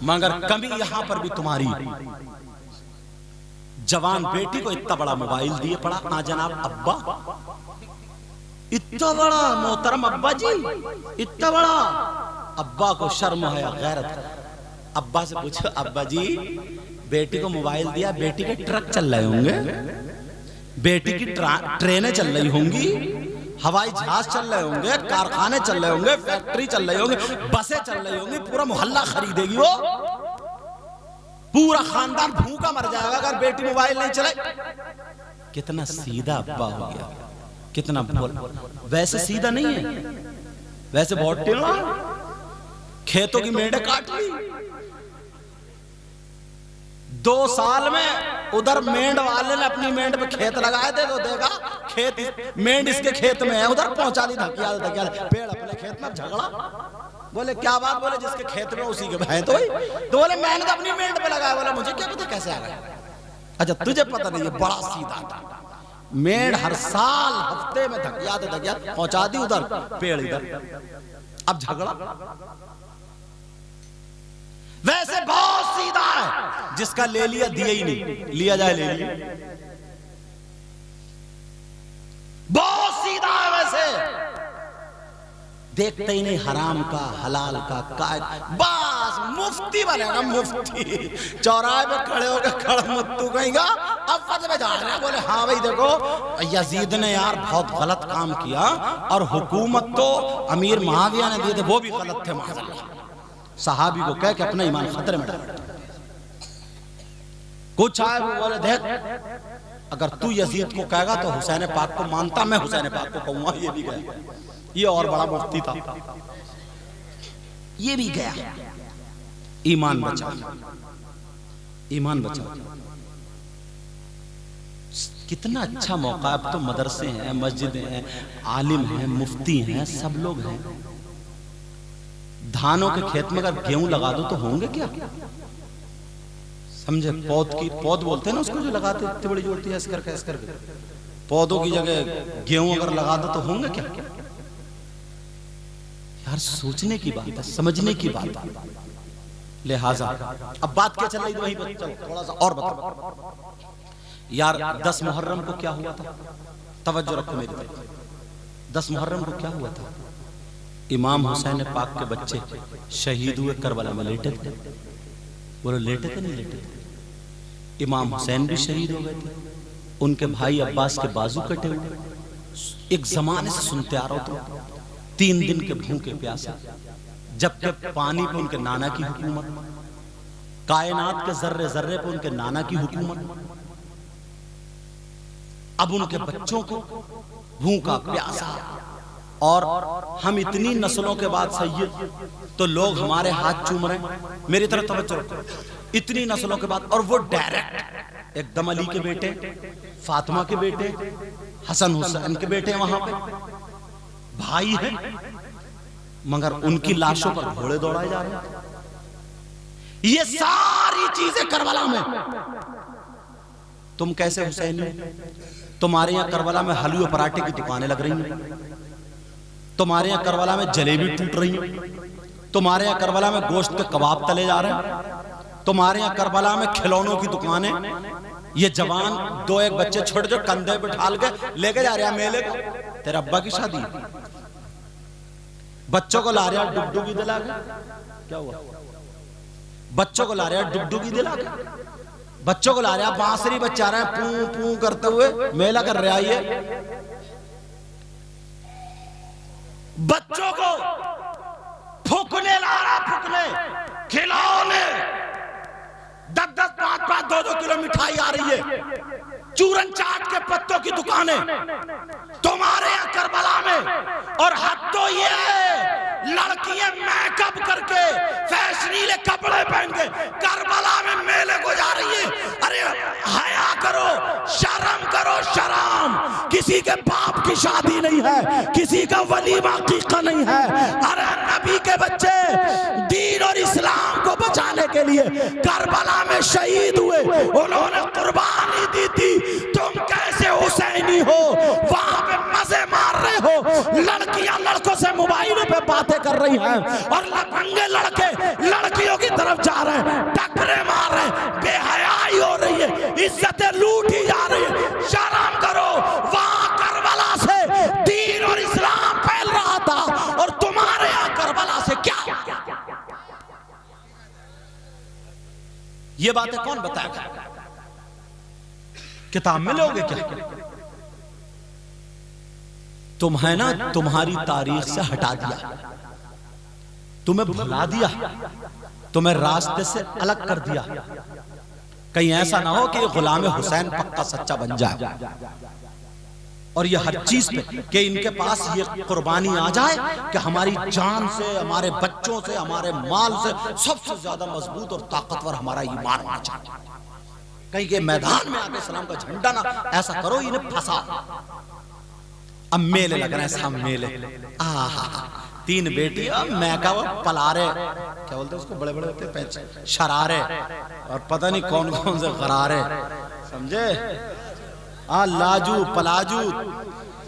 मगर कमी यहां पर भी तुम्हारी। जवान बेटी को इतना बड़ा मोबाइल दिए पड़ा, ना जनाब अब्बा, इतना बड़ा मोहतरम अब्बा जी, इतना बड़ा। अब्बा को शर्म है, गैरत। अब्बा से पूछो, अब्बा जी बेटी को मोबाइल दिया, बेटी के ट्रक चल रहे होंगे, बेटी की ट्रेनें चल रही होंगी, हवाई जहाज चल रहे होंगे, कारखाने चल रहे होंगे, फैक्ट्री चल रही होंगी, बसें चल रही होंगी, पूरा मोहल्ला खरीदेगी वो, पूरा खानदान भूखा मर जाएगा अगर बेटी मोबाइल नहीं चले। कितना सीधा अब्बा हो गया, कितना बोल। वैसे सीधा नहीं है, वैसे बहुत टेढ़ा। खेतों की मेंढे काट ली 2 साल में, उधर मेंढ वाले ने अपनी मेंढ पे खेत लगाए थे, तो देखा खेत मेंढ इसके खेत में है, उधर पहुंचा दी धकिया धकिया, पेड़ अपने खेत में, झगड़ा। बोले क्या बात? बोले जिसके खेत में उसी के भाई। तो बोले मैंने तो अपनी मेंढ पे लगाया। बोला मुझे क्या पता कैसे आ गया। अच्छा तुझे पता नहीं, है बड़ा सीधा था। मेंढ हर साल हफ्ते में धकिया पहुंचा दी, उधर पेड़ इधर, अब झगड़ा। वैसे बहुत सीधा है, जिसका ले लिया दिया ही नहीं, लिया जाए ले लिया, बहुत सीधा है। वैसे देखते ही नहीं हराम का हलाल का बस मुफ्ती बनेगा, मुफ्ती। चौराहे पे खड़े होकर खड़मुत्तू कहेगा, अब फतवे में जा रहे हैं। बोले हाँ भाई देखो यजीद ने यार बहुत गलत काम किया, और हुकूमत तो अमीर मुआविया ने दिए थे, वो भी गलत थे माज़अल्लाह। सहाबी को कह के अपना ईमान खतरे में डाल। कुछ आए वो बोले देख अगर तू यजीद को कहेगा तो हुसैन पाक को मानता, मैं हुसैन पाक को कहूंगा। ये भी गया, ये और बड़ा मुफ्ती था, ये भी गया। ईमान बचा, ईमान बचा। कितना अच्छा मौका। अब तो मदरसे हैं, मस्जिदें हैं, आलिम हैं, मुफ्ती हैं, सब लोग हैं। धानों के खेत में अगर गेहूं लगा दो तो होंगे क्या? समझे? पौध बोलते हैं ना उसको, जो लगाते इतनी बड़ी जोड़ती है इस करके। पौधों की जगह गेहूं अगर लगा दो तो होंगे क्या? यार सोचने की बात है, समझने की बात है। लिहाजा अब बात क्या चल रही थी वहीं पर, चलो थोड़ा सा और बताओ यार। 10 मुहर्रम को क्या हुआ था? तवज्जो रखो मेरी तरफ। 10 मुहर्रम को क्या हुआ था? इमाम हुसैन पाक के बच्चे शहीद हुए, करबला में लेटे थे। बोलो लेटे थे नहीं लेटे थे? इमाम हुसैन भी शहीद हो गए थे, उनके भाई अब्बास के बाजू कटे हुए। एक जमाने से सुनते आ रहा हो, 3 दिन के भूखे प्यासे, जब तक पानी पे उनके नाना की हुकूमत, कायनात के जर्रे जर्रे पे उनके नाना की हुकूमत। अब उनके बच्चों को भूखा प्यासा, और हम इतनी नस्लों के बाद सैयद, तो लोग हमारे हाथ चूम रहे हैं। मेरी तरफ तवज्जो रखो, इतनी नस्लों के बाद, और वो डायरेक्ट एकदम अली के बेटे, फातिमा के बेटे, हसन हुसैन के बेटे वहां पे भाई हैं, मगर उनकी लाशों पर घोड़े दौड़ाए जा रहे हैं। ये सारी चीजें करबला में। तुम कैसे हुसैनी? तुम्हारे यहां करबला में हलवे पराठे की दुकानें लग रही हैं, तुम्हारे यहाँ करबला में जलेबी टूट रही है, तुम्हारे यहाँ करबला में गोश्त के कबाब तले जा रहे हैं, तुम्हारे यहाँ करबला में खिलौनों की दुकानें। ये जवान 2-1 बच्चे छोटे जो कंधे पे ढाल के लेके जा रहे हैं मेले को। तेरे अब्बा की शादी, बच्चों को ला रहे हैं डुगडुगी दिला के। क्या हुआ? बच्चों को ला रहे हैं डुगडुगी दिला के, बच्चों को ला रहे हैं बांसुरी बच्चा रहे हैं पू पू करते हुए, मेला कर रहे हैं। बच्चों को फूकने ला रहा, फूकने, खिलौने, 10-10, 5-5, 2-2 किलो मिठाई आ रही है, चूरन चाट के पत्तों की दुकानें तुम्हारे यहाँ करबला में। और हद तो ये लड़कियां मेकअप करके फैशनीले कपड़े पहन के करबला में मेले को जा रही है। अरे हया करो, शर्म करो, शर्म। किसी के बाप की शादी नहीं है, किसी का वलीमा कीका नहीं है। अरे नबी के बच्चे दीन और इस्लाम को बचाने के लिए करबला में शहीद हुए, उन्होंने कुर्बानी दी थी। तुम कैसे हुसैनी हो? वहां पे मजे मार रहे हो, लड़कियां लड़कों से मोबाइल पे बातें कर रही हैं और लफंगे लड़के लड़कियों की तरफ जा रहे हैं, टक्करे मार रहे हैं, बेहयाई हो रही है, इज्जतें लूटी जा रही है। शर्म करो। वहां करबला से दीन और इस्लाम फैल रहा था और तुम्हारे यहां करबला से क्या? ये बातें कौन बताएगा? किताब में लोगे क्या? तुम है ना, तुम्हारी तारीख से हटा दिया, तुम्हें भुला दिया, तुम्हें रास्ते से अलग कर दिया। कहीं ऐसा ना हो कि गुलाम हुसैन पक्का सच्चा बन जाए और ये हर चीज पे कि इनके पास ये कुर्बानी आ जाए कि हमारी जान से, हमारे बच्चों से, हमारे माल से सबसे ज्यादा मजबूत और ताकतवर हमारा ईमान होना चाहिए। कहीं के मैदान में आके सलाम का झंडा ना ऐसा करो, इन्हें फंसा। अब मेले लग रहे हैं, सब मेले। तीन बेटी, मैं का वो पलारे, क्या बोलते हैं उसको, बड़े बड़े होते हैं शरारे, और पता नहीं कौन कौन से गरारे, समझे? लाजू पलाजू,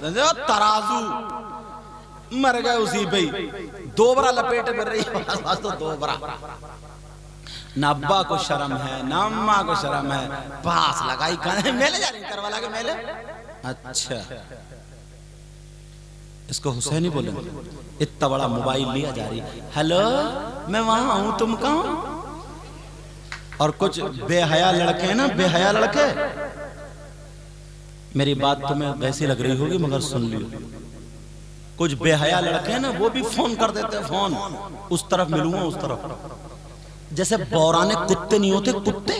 समझे? तराजू, मर गए उसी पे। दोबरा लपेट में रही है तो दोबरा। न अब्बा को शर्म है, न अम्मा को शर्म है, पास लगाई मेले जा रही करवाला के मेले। अच्छा, इसको हुसैनी बोलेंगे। इतना बड़ा मोबाइल लिया जा रही, हेलो मैं वहां हूं, तुम कहां? और कुछ बेहया लड़के हैं ना, बेहया लड़के, मेरी बात तुम्हें वैसी लग रही होगी मगर सुन लियो। कुछ बेहया लड़के हैं ना, वो भी फोन कर देते हैं, फोन उस तरफ मिलूंगा, उस तरफ। जैसे बौराने कुत्ते नहीं होते, कुत्ते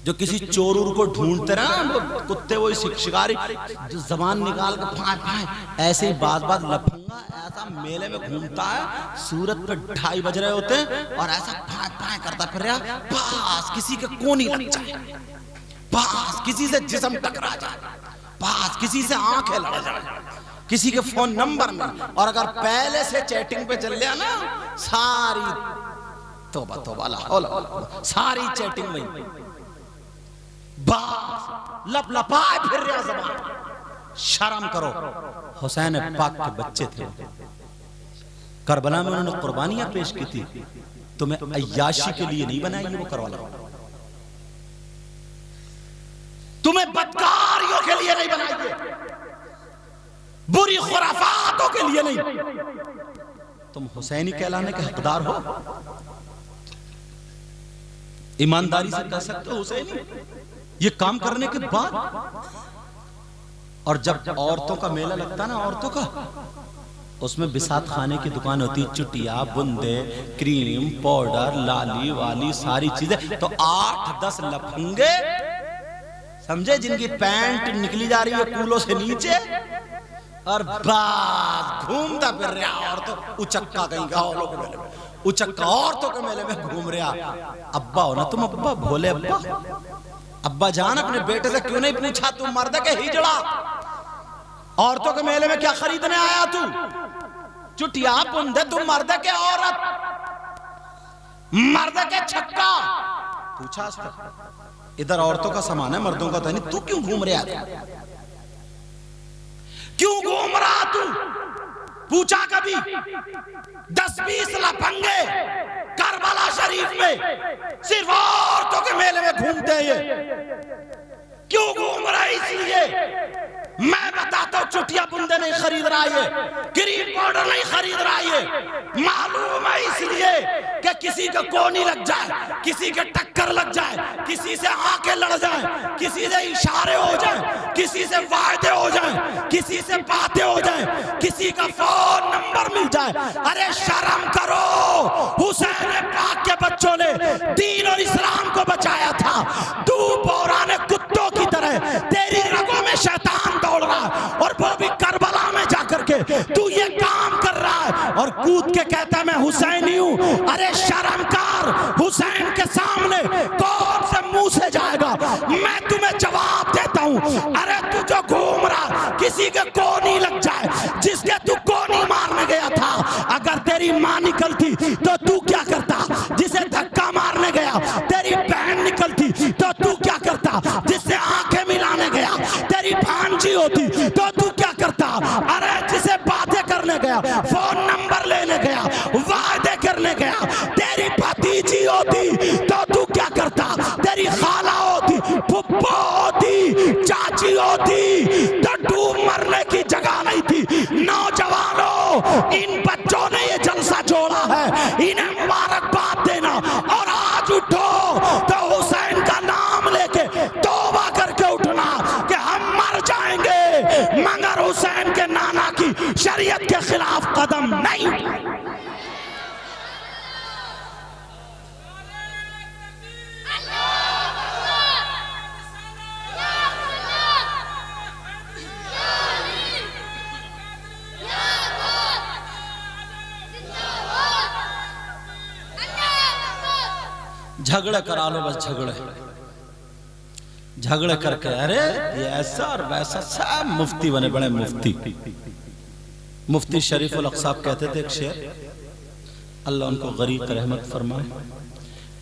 जो किसी चोर को ढूंढते रहे ना, कुत्ते वो शिकारी जो जबान निकाल के फाय फाय, ऐसे ही बात बात लफंगा ऐसा मेले में घूमता है। सूरत पे 2:30 बज रहे होते हैं और ऐसा फाय फाय करता फिर रहा, पास किसी के कोनी लग जाए, पास किसी से जिस्म टकरा जाए, पास किसी से आंखें लड़ जाए, किसी के फोन नंबर में। और अगर पहले से चैटिंग पे चल गया ना, सारी तौबा तौबा, सारी चैटिंग में बास लपलपाए फिर रहा ज़बान। शर्म करो। हुसैन पाक के बच्चे थे, करबला में उन्होंने कुर्बानियां पेश की थी। तुम्हें अय्याशी के लिए नहीं बनाई वो करबला, तुम्हें बदकारियों के लिए नहीं बनाई है, बुरी खुराफातों के लिए नहीं। तुम हुसैनी कहलाने के हकदार हो, ईमानदारी से कह सकते हो हुसैनी ये काम करने के बाद। और जब औरतों का मेला लगता ना, औरतों का, उसमें बिसात खाने की दुकान होती, चुटिया, बुंदे, क्रीम, पाउडर, लाली वाली सारी चीजें। तो 8-10 लफंगे, समझे, जिनकी पैंट निकली जा रही है कूलों से नीचे, और बस घूमता फिर रहा। और तो उचक्का कहीं गाँव के मेले में, उचक्का औरतों के मेले में घूम रहा। अब्बा हो ना तुम, अब्बा भोले अब्बा। अब्बा जान अपने बेटे से क्यों नहीं पूछा तू मर्द के हिजड़ा, औरतों के मेले में क्या खरीदने आया तू? चुटिया बुंदे, तू मर्द के औरत, मर्द के छक्का पूछा? इधर औरतों का सामान है, मर्दों का तो नहीं। तू क्यों घूम रहा है? क्यों घूम रहा तू? पूछा कभी? 10-20 लफंगे करबला शरीफ में सिर्फ औरतों के मेले में घूमते हैं। क्यों घूम रहे? इसलिए मैं बताता हूं, चुटिया बुंदे नहीं खरीद रहा है, क्रीम पाउडर नहीं खरीद रहा है। मालूम है इसलिए कि किसी का कोनी लग जाए, किसी के टक्कर लग जाए, किसी से आंखें लड़ जाए, किसी से इशारे हो जाए, किसी से वायदे हो जाए, किसी से बातें हो जाए, किसी का फोन नंबर मिल जाए। अरे शर्म करो। हुसैन पाक के बच्चों ने दीन और इस्लाम को बचाया था। तू पौराने कुत्तों की तरह, तेरी रगों में शैतान दौड़ रहा है और वो भी करबला में जाकर के तू ये काम कर रहा है और कूद के कहता है मैं हुसैनी हूं। अरे शर्मकार, हुसैन के सामने कौन से मुंह से जाएगा? मैं तुम्हें जवाब देता हूं। अरे तू जो घूम रहा, किसी के कोनी लग जाए, जिसके तू कोनी मारने गया था, अगर तेरी मां निकलती तो तू क्या करता? जिसे धक्का मारने गया तेरी बहन निकलती तो तू क्या करता? जिससे आंखें मिलाने गया तेरी भांजी होती तो तू क्या करता? अरे गया, फोन नंबर लेने गया, वादे करने गया। तेरी भतीजी होती तो तू क्या करता? तेरी खाला होती, फुप्पो होती, चाची होती तो डूब मरने की जगह नहीं थी। नौजवानों, इन बच्चों ने ये जलसा जोड़ा है, इन्हें मुबारकबाद देना और आज उठो तो हुसैन का नाम लेके तौबा करके उठना कि हम मर जाएंगे मगर हुसैन के नाना की शरीयत के खिलाफ कदम नहीं उठाएंगे। झगड़े करा लो, बस झगड़े झगड़े करके, अरे ये ऐसा और वैसा, सब मुफ्ती बने, बड़े मुफ्ती। मुफ्ती शरीफुल हक साहब कहते थे एक शेर, अल्लाह उनको गरीब रहमत फरमाए,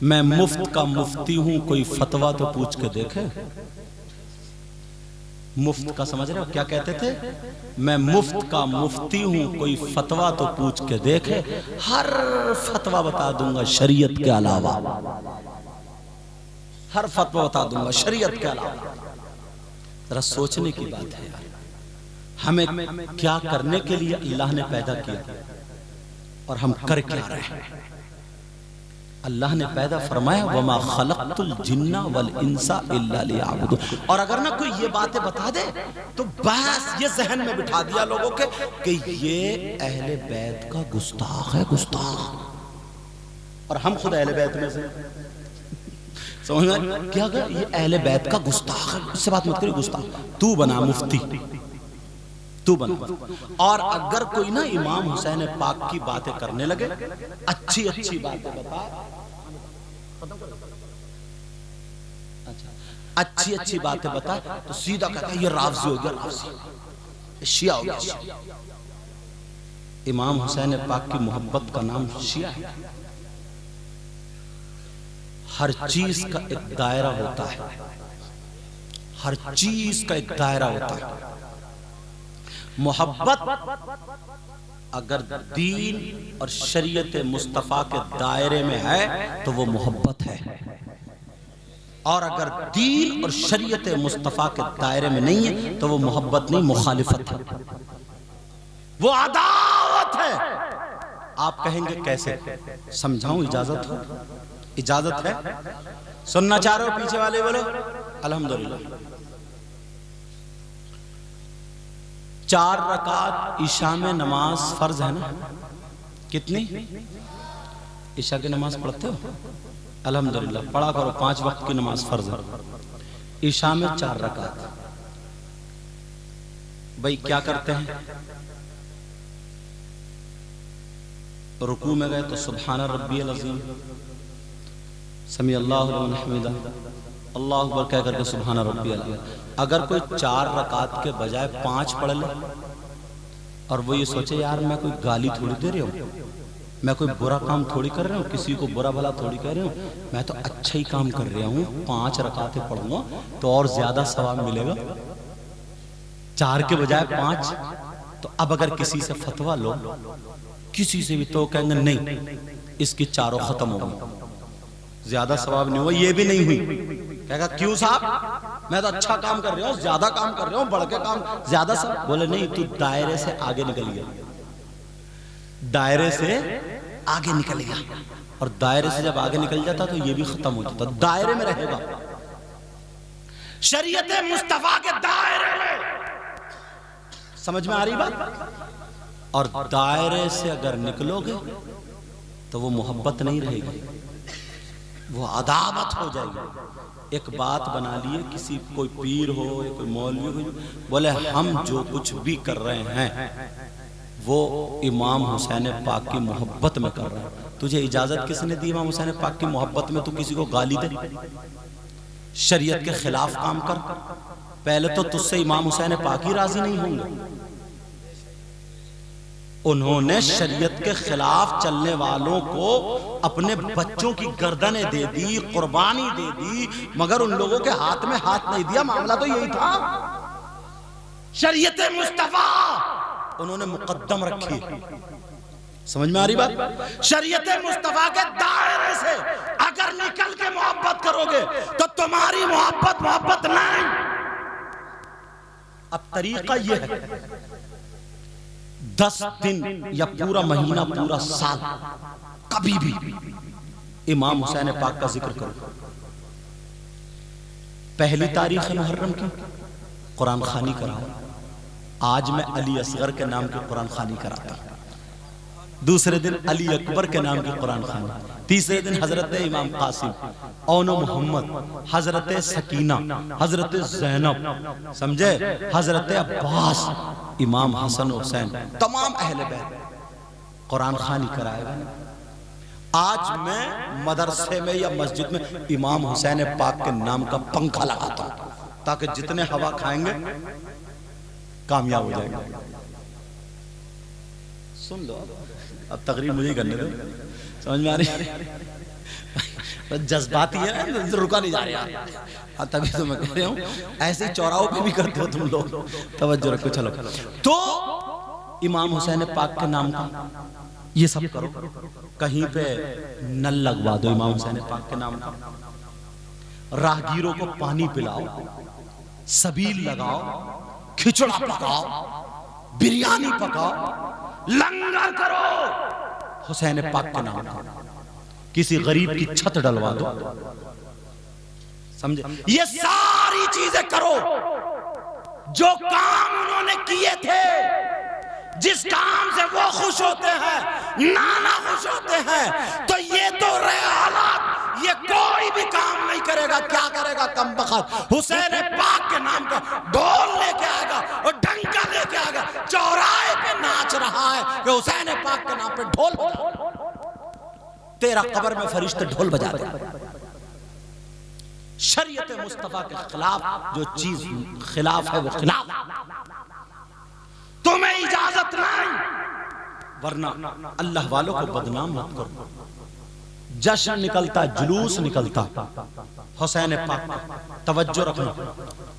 मैं मुफ्त का मुफ्ती हूं, कोई फतवा तो पूछ के देखे। मुफ्त का समझ रहे हो क्या कहते थे? मैं मुफ्त का मुफ्ती हूं, कोई फतवा तो पूछ के देखे, हर फतवा बता दूंगा शरीयत के अलावा, हर फतवा बता दूंगा शरीयत के अलावा। जरा सोचने की बात है यार, हमें क्या करने के लिए अल्लाह ने पैदा किया और हम कर क्या रहे हैं? अल्लाह ने पैदा फरमाया, वमा खलक़तुल जिन्ना वल इंसा इल्ला लियअबुदून। और अगर ना कोई ये बातें बता दे तो बस ये जहन में बिठा दिया लोगों के कि ये अहले बैत का गुस्ताख है, गुस्ताख। और हम खुद अहले बैत में से समझ में क्या कर, ये अहले बैत का गुस्ताख है, इससे बात मत करिए, गुस्ताख। तू बना मुफ्ती, तू बना। और अगर कोई ना इमाम हुसैन पाक की बातें करने लगे, अच्छी अच्छी बातें बता, अच्छा अच्छी अच्छी बातें बता, तो सीधा कहता है ये राफ़ज़ी हो गया, राफ़ज़ी, शिया हो गया। इमाम हुसैन पाक की मोहब्बत का नाम शिया है। हर चीज का एक दायरा होता है, हर चीज का एक दायरा होता है। मोहब्बत अगर दीन और शरीयत मुस्तफ़ा के दायरे में है तो वो मोहब्बत है, और अगर दीन और शरीयत मुस्तफ़ा के दायरे में नहीं है तो वो मोहब्बत नहीं, मुखालिफत है, वो अदावत है। आप कहेंगे कैसे? समझाऊं? इजाजत हो? इजाजत है? सुनना चाह रहे हो? पीछे वाले बोलो अल्हम्दुलिल्लाह। 4 रकात ईशा में नमाज फर्ज है ना? कितनी? ईशा की नमाज पढ़ते हो? अल्हम्दुलिल्लाह, पढ़ा करो, 5 वक्त की नमाज फर्ज है। ईशा में 4 रकात। भाई क्या करते हैं? रुकू में गए तो सुब्हान रब्बियल अज़ीम, समी अल्लाहु लिमन हमिदा, अल्लाहु अकबर कह करके सुब्हान रब्बियल अज़ीम। अगर कोई 4 रकात के बजाय 5 पढ़ ले और वो ये सोचे यार मैं कोई गाली थोड़ी दे रही हूँ, मैं कोई बुरा काम थोड़ी कर रहा हूँ, किसी को बुरा भला थोड़ी कह रही हूँ, मैं तो अच्छा ही काम कर रहा हूँ, 5 रकातें पढ़ूंगा तो और ज्यादा सवाब मिलेगा, 4 के बजाय 5। तो अब अगर किसी से फतवा लो, किसी से भी, तो कहेंगे नहीं इसकी 4 खत्म हो गई, ज्यादा सवाब नहीं हुआ, ये भी नहीं हुई। कहेगा क्यों साहब, मैं तो अच्छा काम कर रहा हूँ, ज्यादा काम कर रहा हूँ, बढ़ के काम, ज्यादा सब। बोले नहीं, तू दायरे से आगे निकल गया, दायरे से आगे निकल गया, और दायरे से जब आगे निकल जाता तो ये भी खत्म हो जाता, दायरे में रहेगा, शरीयत मुस्तफा के दायरे में। समझ में आ रही बात? और दायरे से अगर निकलोगे तो वो मोहब्बत नहीं रहेगी, वो अदावत हो जाएगी। एक बात बना लिए, किसी कोई पीर हो या कोई मौलवी हो, बोले हम जो कुछ भी कर रहे हैं वो इमाम हुसैन पाक की मोहब्बत में कर रहे हैं। तुझे इजाजत किसने दी इमाम हुसैन पाक की मोहब्बत में? तू किसी को गाली दे, शरीयत के खिलाफ काम कर, पहले तो तुझसे इमाम हुसैन पाक ही राजी नहीं होंगे। उन्होंने शरीयत के खिलाफ चलने वालों को अपने बच्चों की गर्दनें दे दी, कुर्बानी दे दी, मगर उन लोगों के हाथ में हाथ नहीं दिया। मामला तो यही था, शरीयत मुस्तफा उन्होंने मुकद्दम रखी। समझ में आ रही बात? शरीयत मुस्तफा के दायरे से अगर निकल के मोहब्बत करोगे तो तुम्हारी मोहब्बत नहीं। अब तरीका यह है, 10 दिन या पूरा महीना, पूरा साल, कभी भी इमाम हुसैन पाक का जिक्र करो। पहली तारीख मुहर्रम की कुरान खानी कराओ। आज मैं अली असगर के नाम की कुरान खानी कराता हूं। दूसरे दिन अली अकबर के नाम की कुरान खानी। तीसरे दिन हजरत इमाम कासिम, औनो मोहम्मद, हजरत सकीना, हजरत जैनब, समझे, हजरत अब्बास, इमाम हसन हुसैन, तमाम अहले बैत कुरान खानी कराएगा। आज मैं मदरसे में या मस्जिद में इमाम हुसैन पाक के नाम का पंखा लगाता हूं ताकि जितने हवा खाएंगे कामयाब हो जाएंगे। सुन लो, अब तकरीर मुझे ही करने दो। समझ में आ रही? जज्बाती है, रुका नहीं जा रहा। तभी तो मैं कह रहा हूं, ऐसे चौराहों पे भी करते हो तुम लोग। तवज्जो रखो। चलो, तो इमाम हुसैन पाक के नाम का ये सब करो। कहीं पे नल लगवा दो इमाम हुसैन पाक के नाम का। राहगीरों को पानी पिलाओ, सबील लगाओ, खिचड़ा पकाओ, बिरयानी पकाओ, लंगर करो हुसैन पाक के नाम का। किसी गरीब की छत डलवा दो। समझे? ये सारी चीजें करो जो काम उन्होंने किए थे, जिस काम से वो खुश होते हैं, नाना खुश होते हैं। तो ये तो रहे हालात, ये कोई भी काम नहीं करेगा। क्या करेगा? कम बखत हुसैन पाक के नाम का ढोल लेके आएगा और डंका लेके आएगा, चौराहे पे नाच रहा है कि हुसैन पाक के नाम पे ढोल बजा। तेरा कब्र में फरिश्ते ढोल बजा दे। शरीयत मुस्तफा के खिलाफ जो चीज खिलाफ है वो खिलाफ। तुम्हें इजाजत नहीं, वरना अल्लाह वालों को बदनाम मत करो। जश्न निकलता, जुलूस निकलता हुसैन पाक का। तवज्जो रखना,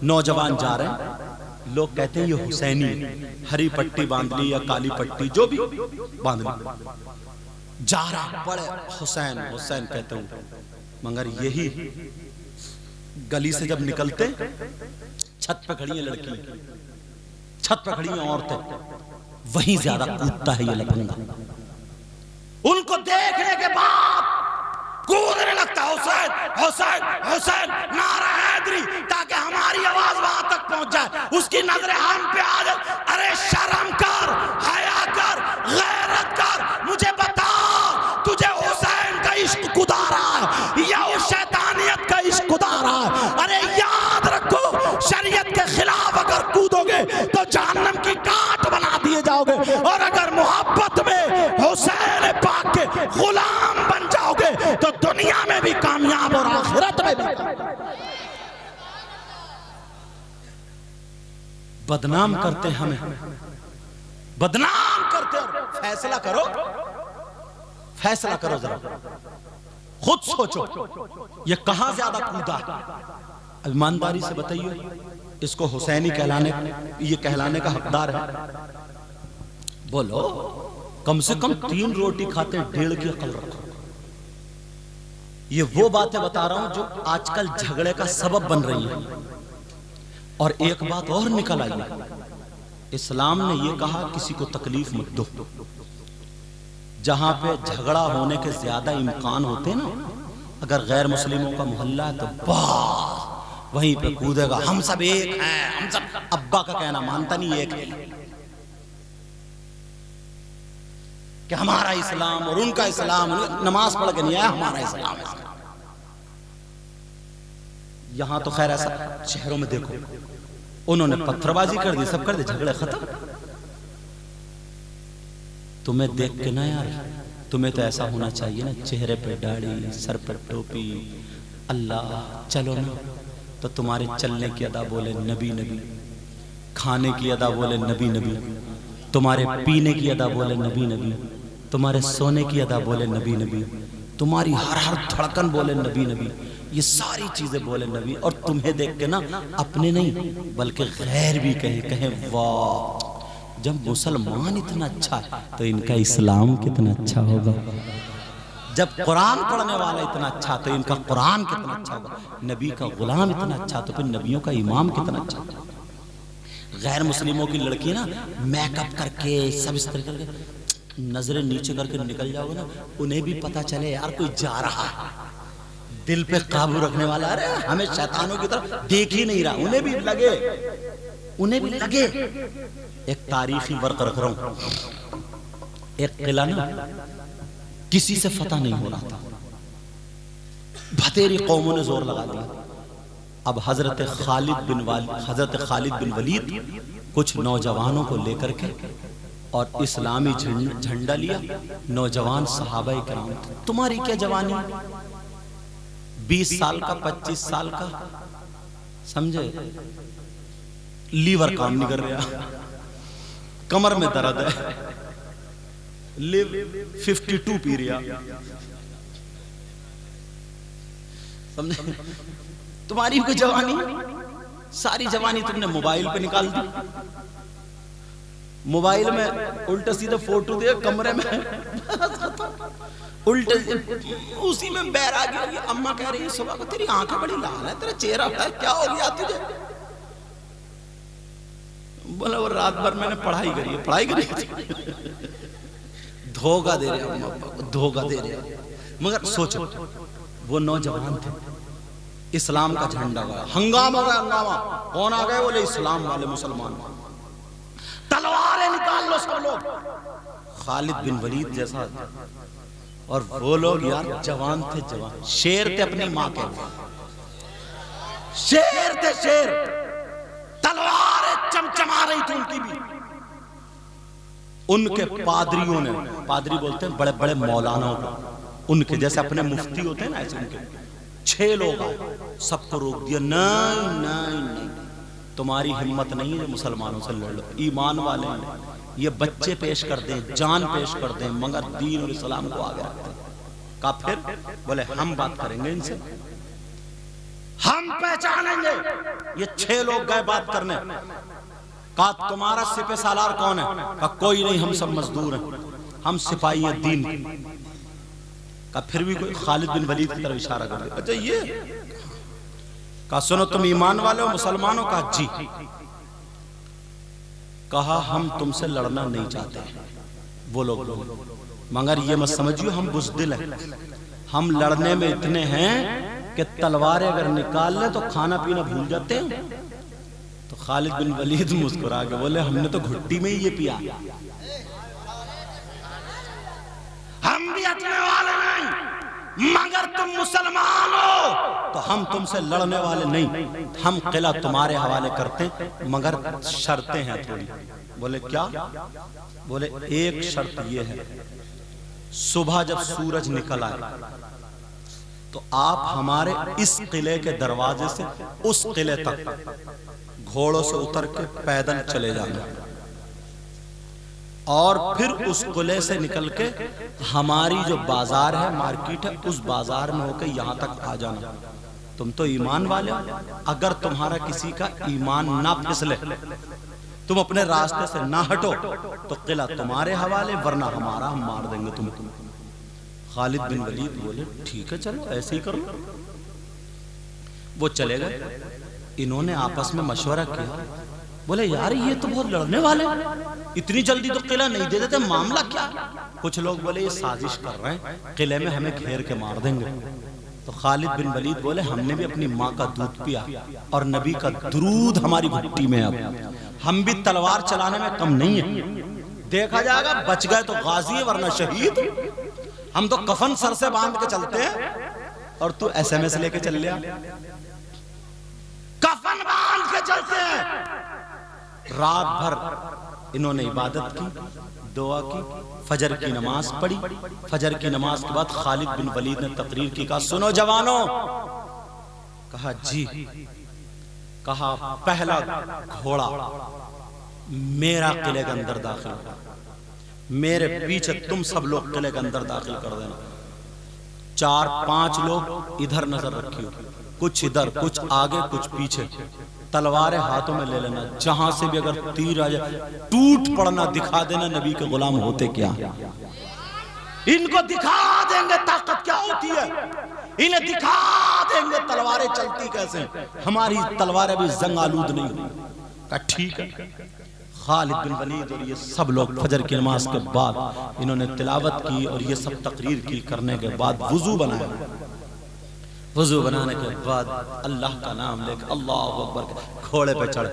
नौजवान जा रहे हैं, लोग कहते हैं ये हुसैनी, हरी पट्टी बांध ली या काली पट्टी जो भी बांध ली, जा रहा बड़े हुसैन हुसैन कहते हूं। मगर यही गली से जब निकलते, छत पे खड़ी है लड़की, छत पे खड़ी हैं औरतें, वहीं ज्यादा कूदता है ये लफंगा। उनको देखने के बाद कूदने लगता है हुसैन हुसैन हुसैन, नारा हैदरी, ताकि हमारी आवाज वहां तक पहुंच जाए, उसकी नजरें हम पे आ जाए। अरे शर्म कर, हया कर, गैरत कर, मुझे बता तुझे हुसैन का इश्क कुदा रहा है या उस शैतानियत का इश्क कुदा रहा है? अरे याद रखो, शरीयत के खिलाफ अगर कूदोगे तो जहन्नम की काट बना दिए जाओगे, और अगर मोहब्बत में हुसैन पाक के गुलाम बन जाओगे तो दुनिया में भी कामयाब और आखिरत में भी। बदनाम करते हमें, बदनाम करते। फैसला करो, फैसला करो, जरा खुद सोचो ये कहां ज्यादा कूदा। ईमानदारी से बताइए, इसको हुसैनी कहलाने, ये कहलाने का हकदार है? बोलो, कम से कम 3 रोटी खाते 1.5 की अकल रखो। ये वो बातें बता रहा हूं जो आजकल झगड़े का सबब बन रही है। और एक बात और निकल आई है, इस्लाम ने ये कहा किसी को तकलीफ मत दो। जहां पे झगड़ा होने के ज्यादा इम्कान होते ना, अगर गैर मुस्लिमों का मोहल्ला है तो बस वहीं पे कूदेगा, हम सब एक हैं, हम सब। अब्बा का कहना मानता नहीं, एक है कि हमारा इस्लाम और उनका इस्लाम, नमाज पढ़ के नहीं आया, हमारा इस्लाम है। यहां तो खैर ऐसा, शहरों में देखो उन्होंने पत्थरबाजी कर दी, सब कर दी, झगड़े खत्म। तुम्हें देख के ना यार, तुम्हें तो ऐसा होना चाहिए ना, चेहरे पे दाढ़ी, सर पर टोपी, अल्लाह चलो ना, तो तुम्हारे चलने की अदा बोले नबी नबी, खाने की अदा बोले नबी नबी, तुम्हारे पीने की अदा बोले नबी नबी, तुम्हारे सोने की अदा बोले नबी नबी, तुम्हारी हर हर धड़कन बोले नबी नबी, ये सारी चीजें बोले नबी। और तुम्हें देख के ना अपने नहीं बल्कि गैर भी कहे वाह जब मुसलमान इतना अच्छा है तो इनका इस्लाम कितना अच्छा होगा। जब कुरान पढ़ने वाला इतना अच्छा तो इनका कुरान कितना अच्छा होगा। नबी का गुलाम इतना अच्छा तो फिर नबियों का इमाम कितना अच्छा होगा। गैर मुस्लिमों की लड़की ना मेकअप करके सब इस तरह करके नजरें नीचे करके निकल जाओगे ना, उन्हें भी पता चले यार कोई जा रहा है, दिल पे काबू रखने वाला। अरे हमें शैतानों की तरफ देख ही नहीं रहा, उन्हें भी लगे, उन्हें भी लगे। एक तारीखी वर्क रख रहा हूं। एक किला ना किसी से फतह नहीं हो रहा था, बतेरी कौमों ने जोर लगा दिया। अब हजरत खालिद बिन वलीद कुछ नौजवानों को लेकर के और इस्लामी झंडा लिया। नौजवान सहाबाए किराम थे। तुम्हारी क्या जवानी, 20 साल का 25 साल का, समझे, लीवर काम नहीं कर रहा, कमर में दर्द है, लिव 52 पी रहा, समझे। तुम्हारी कोई जवानी, सारी जवानी तुमने मोबाइल पे निकाल दी। मोबाइल में उल्टा सीधा फोटो दे कमरे में, उल्टे उसी में बैराग आ गया। अम्मा कह रही है सुबह को तेरी आंखें बड़ी लाल है, तेरा चेहरा है, क्या हो गया तुझे? बोला वो रात भर मैंने पढ़ाई करी है, पढ़ाई करी। धोखा दे रहे अम्मा पापा को, धोखा दे रहे। मगर सोचो वो नौजवान थे, इस्लाम का झंडा गाया, हंगामा हो गया, हंगामा। कौन आ गए? बोले इस्लाम वाले मुसलमान। तलवारें निकाल लो सब लोग। खालिद बिन वलीद जैसा, और वो लोग यार जवान थे, जवान शेर थे, अपनी माँ के शेर थे, शेर। तलवारें चमचमा रही थी उनकी भी। उनके पादरियों ने, पादरी बोलते हैं बड़े बड़े मौलानाओं को, उनके जैसे अपने मुफ्ती होते हैं ना, ऐसे उनके 6 लोग आए, सबको रोक दिया। नहीं नहीं नहीं, तुम्हारी हिम्मत नहीं है मुसलमानों से लड़ लो, ईमान वाले हैं। ये बच्चे पेश कर दें, जान पेश कर दें, मगर दीन और इस्लाम को आगे रखते हैं। कहा फिर? बोले हम बात करेंगे इनसे, हम पहचानेंगे। ये 6 लोग गए बात करने। कहा तुम्हारा सिपह सालार कौन है? कहा कोई नहीं, हम सब मजदूर हैं, हम सिपाही हैं दीन। कहा फिर भी कोई? खालिद बिन वलीद की तरफ इशारा कर दिया। अच्छा ये? कहा सुनो तुम ईमान वाले हो, मुसलमान हो? कहा जी। कहा हम तुमसे लड़ना नहीं चाहते। वो लोग मगर ये मत समझियो हम बुज़दिल हैं, हम लड़ने में इतने हैं कि तलवारें अगर निकाल ले तो खाना पीना भूल जाते हैं। तो खालिद बिन वलीद मुस्कुरा के बोले हमने तो घुट्टी में ही ये पिया, हम भी हटने वाले नहीं, मगर तुम मुसलमान हो तो हम तुमसे लड़ने वाले नहीं। हम किला तुम्हारे हवाले करते मगर शर्तें हैं थोड़ी। बोले क्या? बोले एक शर्त ये है, सुबह जब सूरज निकल आए तो आप हमारे इस किले के दरवाजे से उस किले तक घोड़ों से उतर के पैदल चले जाना, और फिर उस किले से निकल के हमारी जो बाजार है, मार्केट है, उस बाजार में होकर यहाँ तक आ जाना। तुम तो ईमान वाले हो, अगर तुम्हारा किसी का ईमान ना फिसले, तुम अपने रास्ते से ना हटो तो किला तुम्हारे हवाले, वरना हमारा, हम मार देंगे तुम्हें। खालिद बिन वलीद बोले ठीक है चलो ऐसे ही करो। वो चले गए। इन्होंने आपस में मशवरा किया, बोले यार ये तो बहुत लड़ने वाले, इतनी जल्दी तो किला नहीं दे देते, मामला क्या? कुछ लोग बोले ये साजिश कर रहे हैं, किले में हमें घेर के मार देंगे। तो खालिद बिन वलीद बोले हमने भी अपनी माँ का दूध पिया और नबी का दुरूद हमारी घुट्टी में, अब हम भी तलवार चलाने में कम नहीं है। देखा जाएगा, बच गए तो गाजी है वरना शहीद। हम तो कफन सर से बांध के चलते हैं और तू SMS लेके चल लिया। कफन बांध के चलते हैं। रात भर इन्होंने इबादत की, दुआ की, फजर की नमाज पढ़ी। फजर की नमाज के बाद खालिद बिन वलीद ने तकरीर की, कहा सुनो जवानों। कहा जी। कहा पहला घोड़ा मेरा किले के अंदर दाखिल होगा, मेरे पीछे तुम सब लोग किले के अंदर दाखिल कर देना। 4-5 लोग इधर नजर रखियो, कुछ इधर, कुछ आगे, कुछ पीछे। तलवारें हाथों में ले लेना, जहां से भी अगर तीर आ जाए टूट पड़ना, दिखा देना नबी के गुलाम होते क्या। इनको दिखा देंगे ताकत क्या होती है, इन्हें दिखा देंगे तलवारें चलती कैसे। हमारी तलवारें अभी जंग आलूद नहीं हुई। कहा ठीक है। खालिद बिन वलीद और ये सब लोग फजर की नमाज के बाद इन्होंने तिलावत की और ये सब तकरीर की। करने के बाद वुजू बनाया। वुजू बनाने के बाद अल्लाह का नाम लेकर अल्लाह अकबर, घोड़े पे चढ़,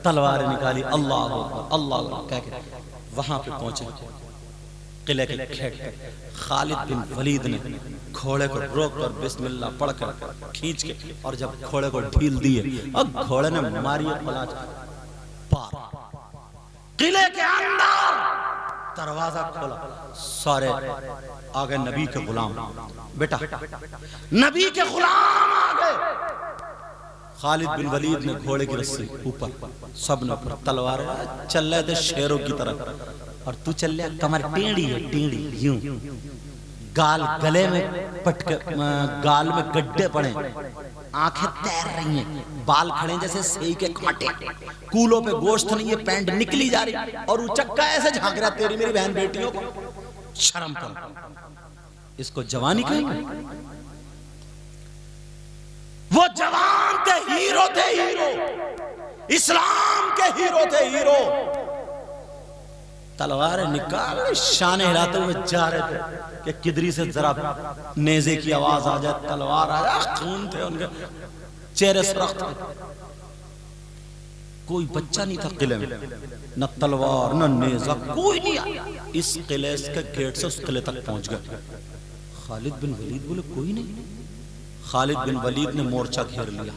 तलवारें निकाली, अल्लाह अकबर अल्लाह अकबर कह के वहां पे पहुंचे किले के खेत पे। खालिद बिन वलीद ने घोड़े को रोक कर बिस्मिल्लाह पढ़कर खींच के, और जब घोड़े को ढील दिए और घोड़े ने मारी पलाच पार, किले के अंदर दरवाजा खोला, सारे आ गए नबी के गुलाम। बेटा नबी के गुलाम आ गए। खालिद बिन वलीद ने घोड़े की रस्सी ऊपर, सब ने ऊपर, तलवार चल रहे थे शेरों की तरह, और तू चल रहा कमर टेढ़ी है, टेढ़ी यूं, गाल गले में पटके, गाल में गड्ढे पड़े, आंखें तैर रही हैं, बाल खड़े जैसे सेई के कांटे, कूलों पे गोश्त नहीं है, पैंट निकली जा रही, और उचक्का ऐसे झांक रहा, तेरी मेरी बहन बेटियों को शर्म करो, इसको जवानी कहेंगे। वो जवान थे, हीरो थे, हीरो, इस्लाम के हीरो थे, हीरो। तलवारें निकाल शाने हिलाते हुए जा रहे थे कि किधरी से जरा नेज़े की आवाज आ जाए, तलवार आ जाए, खून थे उनके चेहरे सुर्ख थे। कोई बच्चा नहीं था किले में, न तलवार न नेज़ा, कोई नहीं आया। इस किले के गेट से उस किले तक पहुंच गए। खालिद बिन वलीद बोले कोई नहीं। खालिद बिन वलीद ने मोर्चा घेर लिया,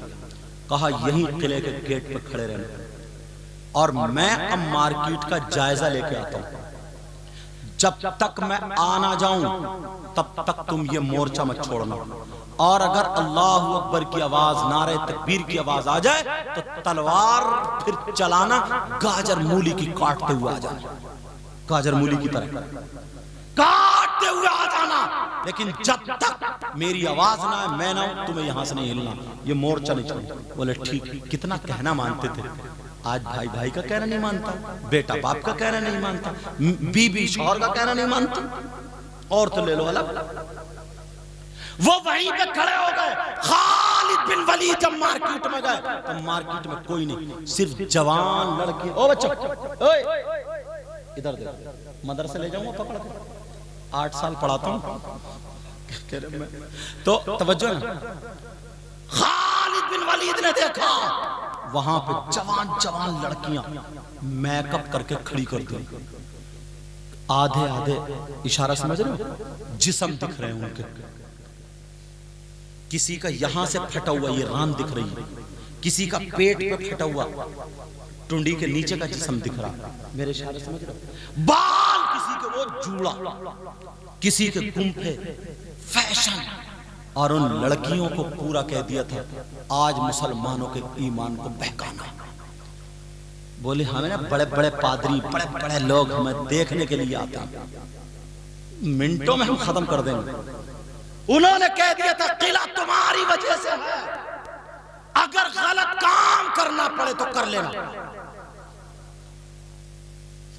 कहा यहीं किले के गेट पर खड़े रहना, और मैं अब मार्केट का जायजा लेके आता हूं। जब तक मैं आ ना जाऊं तब तक तुम ये मोर्चा मत छोड़ना, और अगर अल्लाह अकबर की आवाज, नारे तकबीर की आवाज आ जाए तो तलवार फिर चलाना, गाजर मूली की काटते हुए आ जाना, गाजर मूली की तरह काटते हुए आ जाना, लेकिन जब तक मेरी आवाज ना है, मैं ना हूं, तुम्हें यहां से नहीं हिलना, ये मोर्चा नहीं छोड़ना। बोले ठीक। कितना कहना मानते थे। आज भाई भाई का कहना नहीं मानता, बेटा बाप का कहना नहीं मानता, बीबी शौहर का कहना नहीं मानता, और तो ले लो अलग। वो वहीं पे खड़े हो गए। खालिद बिन वलीद जब मार्केट में गए तो मार्केट में कोई नहीं, सिर्फ जवान लड़के। ओ बच्चों, ओए इधर देखो, मदरसे ले जाऊंगा पकड़ के, 8 साल पढ़ाता हूं तो तवज्जो ना। खालिद बिन वलीद ने देखा वहां पे जवान जवान लड़कियां मेकअप करके खड़ी कर दी, आधे आधे, इशारा समझ रहे हो, जिस्म दिख रहे हैं उनके, किसी का यहां से फटा हुआ ये रान दिख रही है, किसी का पेट पे फटा हुआ टुंडी के नीचे का जिस्म दिख रहा, मेरे इशारे समझ रहे हो, बाल किसी के वो जूड़ा, किसी के गुम्फे, फैशन, और उन लड़कियों को पूरा कह दिया था आज मुसलमानों के ईमान को बहकाना। बोले हमें ना बड़े बड़े पादरी, बड़े बड़े लोग हमें देखने के लिए आते हैं, मिनटों में हम खत्म कर देंगे। उन्होंने कह दिया था किला तुम्हारी वजह से है, अगर गलत काम करना पड़े तो कर लेना।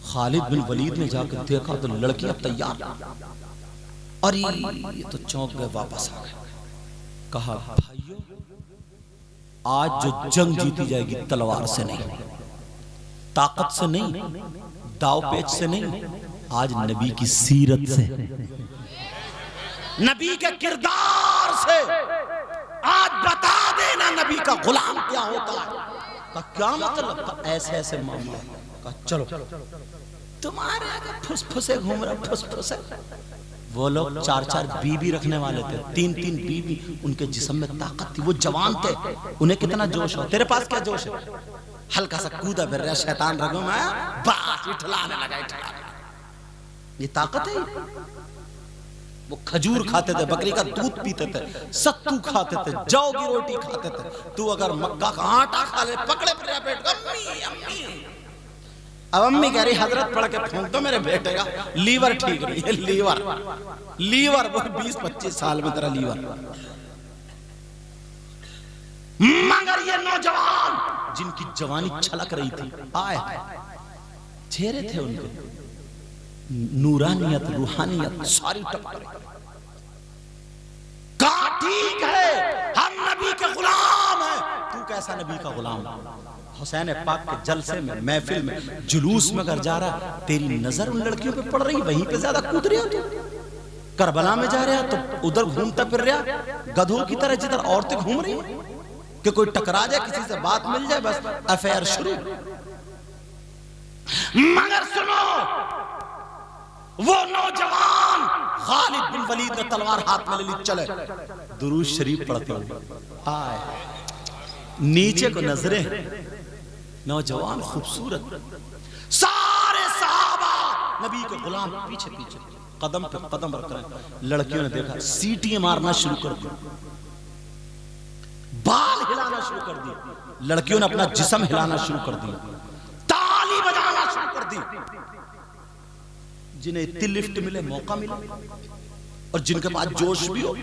खालिद बिन वलीद ने जाकर देखा तो लड़कियां तैयार, और ये तो चौंक गए, वापस आ गए। कहा भाइयों, आज जो जंग जीती जाएगी तलवार से नहीं, ताकत से नहीं, दाव पेच से नहीं, आज नबी की सीरत से, नबी के किरदार से। आज बता देना नबी का गुलाम क्या होता है। का क्या मतलब? का ऐसे ऐसे मामला। का चलो तुम्हारे आगे फुसफुसे घूम रहे, फुसफुसे। वो लोग 4-4 बीबी रखने वाले थे, 3-3 बीबी, उनके जिस्म में ताकत थी, वो जवान थे, उन्हें कितना जोश हो। तेरे पास क्या जोश है? हल्का सा कूदा फिर रहा शैतान रगों में, बात इठलाने लगा, ये ताकत है। वो खजूर खाते थे, बकरी का दूध पीते थे, सत्तू खाते थे, जौ की रोटी खाते थे। तू अगर मक्का का आटा खा ले, पकड़े फिर पेट, अम्मी अम्मी। अब अम्मी कह रही हजरत पढ़ के फूंक दो मेरे बेटे का, लीवर ठीक नहीं है, लीवर लीवर वो 20-25 साल में तेरा लीवर। मगर ये नौजवान जिनकी जवानी छलक रही थी, आए चेहरे थे उनके, नूरानियत रूहानियत सारी टपक रही। कहा ठीक है हम नबी के गुलाम हैं, तू कैसा नबी का गुलाम? हुसैन पाक के जलसे में, महफिल में, जुलूस में अगर जा रहा, तेरी नजर उन लड़कियों पे पड़ रही, वहीं पे ज्यादा कूद रहा तू। करबला में जा रहा तो उधर घूमता फिर रहा गधों की तरह, जिधर औरतें घूम रही कि कोई टकरा जाए, किसी से बात मिल जाए, बस अफेयर शुरू। मगर सुनो, वो नौजवान खालिद बिन वलीद ने तलवार हाथ में ले ली, चले दुरूद शरीफ पढ़ते हुए आए, नीचे को नजरें, नौजवान खूबसूरत, सारे सहाबा नबी के गुलाम पीछे पीछे कदम पे कदम रख रहे हैं। लड़कियों ने देखा, सीटियां मारना शुरू कर दी, बाल हिलाना शुरू कर दी, लड़कियों ने अपना जिस्म हिलाना शुरू कर दिया, ताली बजाना शुरू कर दी। जिन्हें इतनी लिफ्ट मिले, मौका मिले, और जिनके पास जोश भी हो,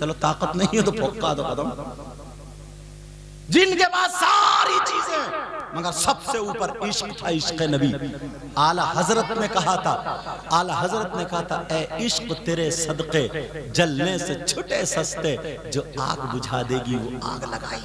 चलो ताकत नहीं है तो फौका दो कदम, जिनके पास सारी चीजें, मगर सबसे ऊपर इश्क था, इश्क नबी। आला हजरत ने कहा था, आला हजरत ने कहा था, ए इश्क तेरे सदके जलने से छुटे सस्ते, जो आग बुझा देगी वो आग लगाई।